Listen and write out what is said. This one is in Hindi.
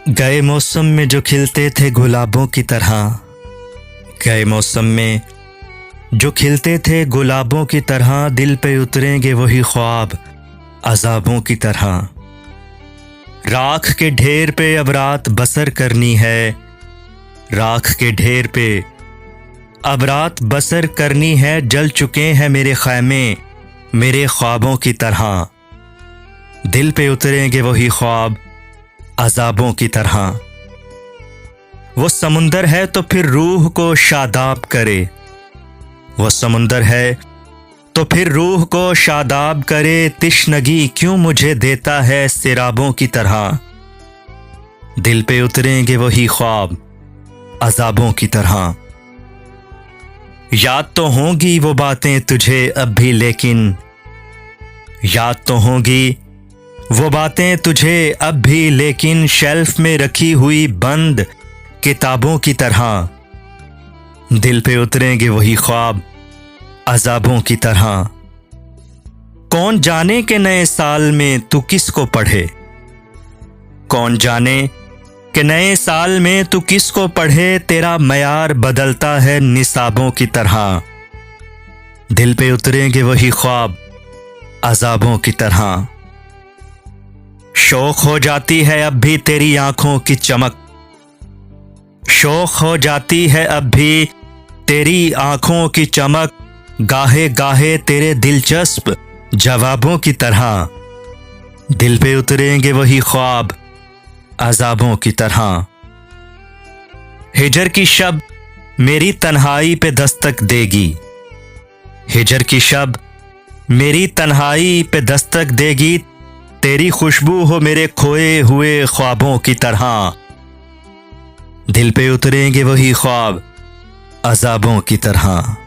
गए मौसम में जो खिलते थे गुलाबों की तरह, गए मौसम में जो खिलते थे गुलाबों की तरह, दिल पे उतरेंगे वही ख्वाब अज़ाबों की तरह। राख के ढेर पे अब रात बसर करनी है, राख के ढेर पे अब रात बसर करनी है। जल चुके हैं मेरे खैमे मेरे ख्वाबों की तरह, दिल पे उतरेंगे वही ख्वाब अज़ाबों की तरह। वो समुंदर है तो फिर रूह को शादाब करे, वो समुंदर है तो फिर रूह को शादाब करे। तिश्नगी क्यों मुझे देता है सिराबों की तरह, दिल पे उतरेंगे वही ख्वाब अज़ाबों की तरह। याद तो होंगी वो बातें तुझे अब भी, लेकिन याद तो होंगी वो बातें तुझे अब भी, लेकिन शेल्फ में रखी हुई बंद किताबों की तरह, दिल पे उतरेंगे वही ख्वाब अज़ाबों की तरह। कौन जाने के नए साल में तू किसको पढ़े, कौन जाने कि नए साल में तू किसको पढ़े। तेरा मयार बदलता है निसाबों की तरह, दिल पे उतरेंगे वही ख्वाब अज़ाबों की तरह। शौक हो जाती है अब भी तेरी आंखों की चमक, शौक हो जाती है अब भी तेरी आंखों की चमक। गाहे गाहे तेरे दिलचस्प जवाबों की तरह, दिल पे उतरेंगे वही ख्वाब अज़ाबों की तरह। हिजर की शब मेरी तन्हाई पे दस्तक देगी, हिजर की शब मेरी तन्हाई पे दस्तक देगी। तेरी खुशबू हो मेरे खोए हुए ख्वाबों की तरह, दिल पे उतरेंगे वही ख्वाब अज़ाबों की तरह।